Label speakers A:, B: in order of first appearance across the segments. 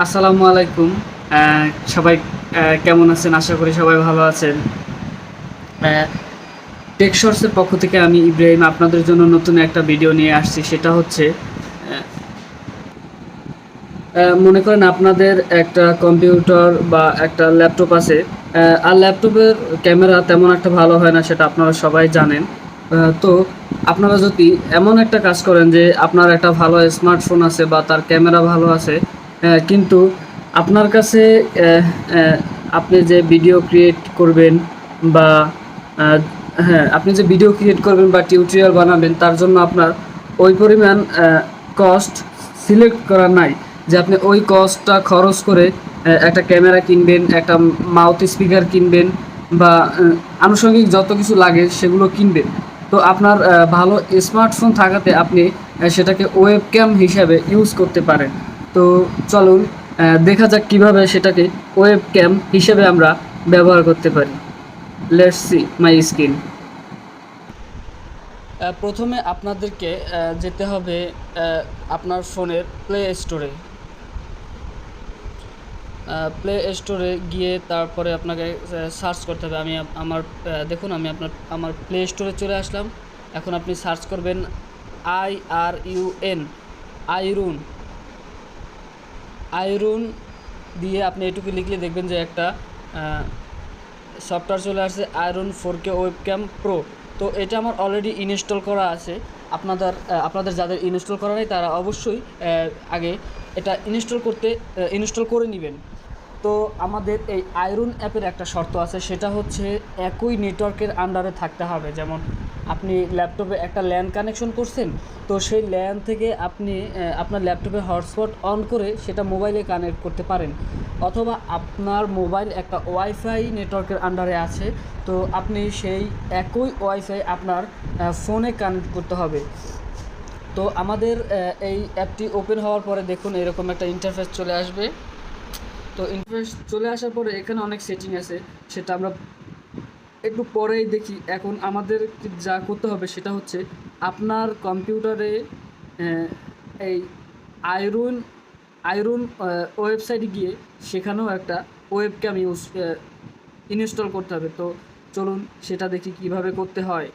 A: আসসালামু আলাইকুম। সবাই কেমন আছেন? আশা করি সবাই ভালো আছেন। টেকশর্টসের পক্ষ থেকে আমি ইব্রাহিম আপনাদের জন্য নতুন একটা ভিডিও নিয়ে আসছি। সেটা হচ্ছে মনে করেন আপনাদের একটা কম্পিউটার বা একটা ল্যাপটপ আছে, আর ল্যাপটপের ক্যামেরা তেমন একটা ভালো হয় না, সেটা আপনারা সবাই জানেন। তো আপনারা যদি এমন একটা কাজ করেন যে আপনার একটা ভালো স্মার্টফোন আছে বা তার ক্যামেরা ভালো আছে, কিন্তু আপনার কাছে আপনি যে ভিডিও ক্রিয়েট করবেন বা আহ, হ্যাঁ, আপনি যে ভিডিও ক্রিয়েট করবেন বা টিউটোরিয়াল বানাবেন, তার জন্য আপনার ওই পরিমাণ কস্ট সিলেক্ট করা নাই যে আপনি ওই কস্টটা খরচ করে একটা ক্যামেরা কিনবেন, একটা মাউথ স্পিকার কিনবেন বা আনুষঙ্গিক যত কিছু লাগে সেগুলো কিনবেন। তো আপনার ভালো স্মার্টফোন থাকাতে আপনি সেটাকে ওয়েবক্যাম হিসাবে ইউজ করতে পারেন। তো চলুন দেখা যাক কিভাবে সেটাকে ওয়েবক্যাম হিসেবে আমরা ব্যবহার করতে পারি। Let's see my screen. প্রথমে আপনাদেরকে যেতে হবে আপনার ফোনের প্লে স্টোরে গিয়ে তারপরে আপনাকে সার্চ করতে হবে। আমি আমার দেখুন, আমি আমার প্লে স্টোরে চলে আসলাম। এখন আপনি সার্চ করবেন IRUN, আইরুন। আইরুন দিয়ে আপনি এটুকু লিখলে দেখবেন যে একটা সফটওয়্যার চলে আসছে, আয়রন 4K ওয়েবক্যাম প্রো। তো এটা আমার অলরেডি ইনস্টল করা আছে। আপনাদের যাদের ইনস্টল করা নেই তারা অবশ্যই আগে এটা ইনস্টল করে নেবেন। তো আমাদের এই আয়রন অ্যাপের একটা শর্ত আছে, সেটা হচ্ছে একই নেটওয়ার্কের আন্ডারে থাকতে হবে। যেমন আপনি ল্যাপটপে একটা ল্যান কানেকশন করছেন, তো সেই ল্যান থেকে আপনি আপনার ল্যাপটপে হটস্পট অন করে সেটা মোবাইলে কানেক্ট করতে পারেন, অথবা আপনার মোবাইল একটা ওয়াইফাই নেটওয়ার্কের আন্ডারে আছে, তো আপনি সেই একই ওয়াইফাই আপনার ফোনে কানেক্ট করতে হবে। তো আমাদের এই অ্যাপটি ওপেন হওয়ার পরে দেখুন এরকম একটা ইন্টারফেস চলে আসবে। তো ইন্টারফেস চলে আসার পরে এখানে অনেক সেটিং আছে, সেটা আমরা একটু পরেই দেখি। এখন আমাদের যা করতে হবে সেটা হচ্ছে আপনার কম্পিউটারে এই আয়রন আয়রন ওয়েবসাইটে গিয়ে সেখানেও একটা ওয়েবক্যাম ইনস্টল করতে হবে। তো চলুন সেটা দেখি কিভাবে করতে হয়।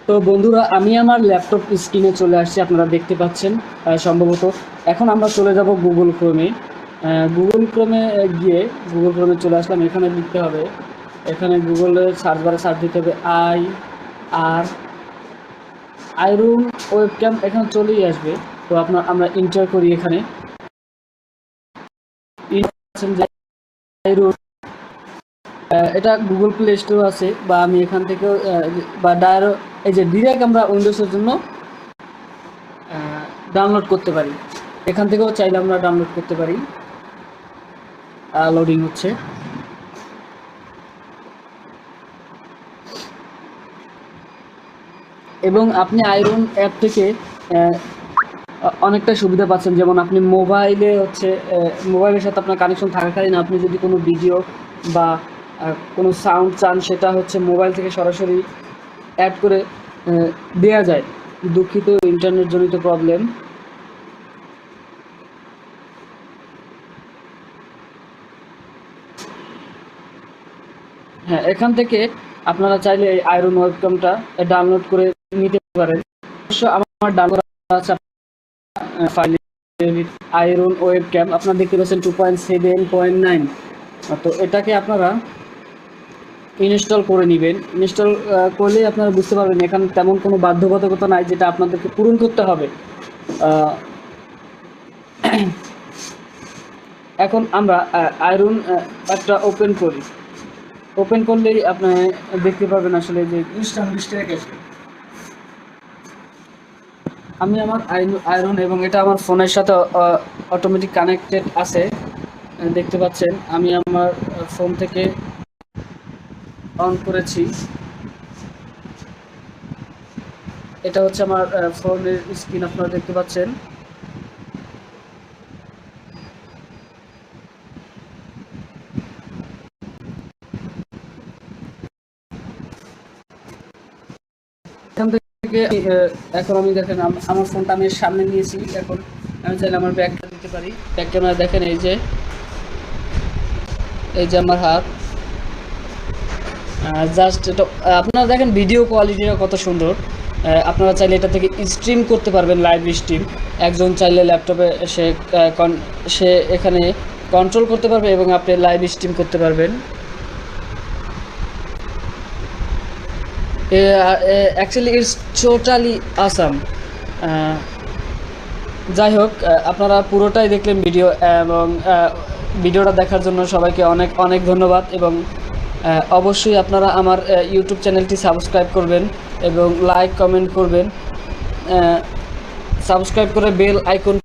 A: তো বন্ধুরা, আমি আমার ল্যাপটপ স্ক্রিনে চলে আসছি, আপনারা দেখতে পাচ্ছেন সম্ভবত। এখন আমরা চলে যাব গুগল ক্রোমে। গিয়ে গুগল ক্রোমে চলে আসলাম। এখানে লিখতে হবে, এখানে গুগলের সার্চ বারে সার্চ দিতে হবে আর আইরুন ওয়েবক্যাম, এখানে চলেই আসবে। তো আমরা এন্টার করি এখানে যে আইরুন। এটা গুগল প্লে স্টোর আছে, বা আমি এখান থেকেও বা এই যে ডিরেক্ট আমরা উইন্ডোজের জন্য ডাউনলোড করতে পারি। এখান থেকেও চাইলে আমরা ডাউনলোড করতে পারি। লোডিং হচ্ছে। এবং আপনি আয়রন অ্যাপ থেকে অনেকটা সুবিধা পাচ্ছেন। যেমন আপনি মোবাইলের সাথে আপনার কানেকশন থাকাকালীন আপনি যদি কোনো ভিডিও বা কোনো সাউন্ড চান, সেটা হচ্ছে মোবাইল থেকে সরাসরি অ্যাড করে দেয়া যায়। দুঃখিত, ইন্টারনেট জনিত প্রবলেম। হ্যাঁ, এখান থেকে আপনারা চাইলে এই আয়রন ওয়েবক্যামটা ডাউনলোড করে নিতে পারেন। অবশ্য আমার ডাউনলোড করা আছে ফাইলে আয়রন ওয়েবক্যাম, আপনারা দেখতে পাচ্ছেন 2.7.9। তো এটাকে আপনারা ইনস্টল করে নেবেন। ইনস্টল করলেই আপনারা বুঝতে পারবেন এখানে তেমন কোনো বাধ্যবাধকতা নাই যেটা আপনাদেরকে পূরণ করতে হবে। এখন আমরা আয়রন একটা ওপেন করি। ওপেন করলেই আপনি দেখতে পাবেন আসলে যে আমি আমার আয়রন, এবং এটা আমার ফোনের সাথে অটোমেটিক কানেক্টেড আছে। দেখতে পাচ্ছেন আমি আমার ফোন থেকে অন করেছি। এটা হচ্ছে আমার ফোনের স্ক্রিন, আপনারা দেখতে পাচ্ছেন। এখান থেকে এখন আমি দেখেন আমার ফোনটা আমি সামনে নিয়েছি। এখন আমি চাইলে আমার ব্যাকটা দিতে পারি। ব্যাক ক্যামেরা দেখেন, এই যে আমার হাত। জাস্ট এটা আপনারা দেখেন ভিডিও কোয়ালিটিটা কত সুন্দর। আপনারা চাইলে এটা থেকে স্ট্রিম করতে পারবেন, লাইভ স্ট্রিম। একজন চাইলে ল্যাপটপে সে এখানে কন্ট্রোল করতে পারবে এবং আপনি লাইভ স্ট্রিম করতে পারবেন। Actually it's totally Assam. যাই হোক, আপনারা পুরোটাই দেখলেন ভিডিও, এবং ভিডিওটা দেখার জন্য সবাইকে অনেক অনেক ধন্যবাদ। এবং অবশ্যই আপনারা আমার ইউটিউব চ্যানেলটি সাবস্ক্রাইব করবেন এবং লাইক কমেন্ট করবেন, সাবস্ক্রাইব করে বেল আইকন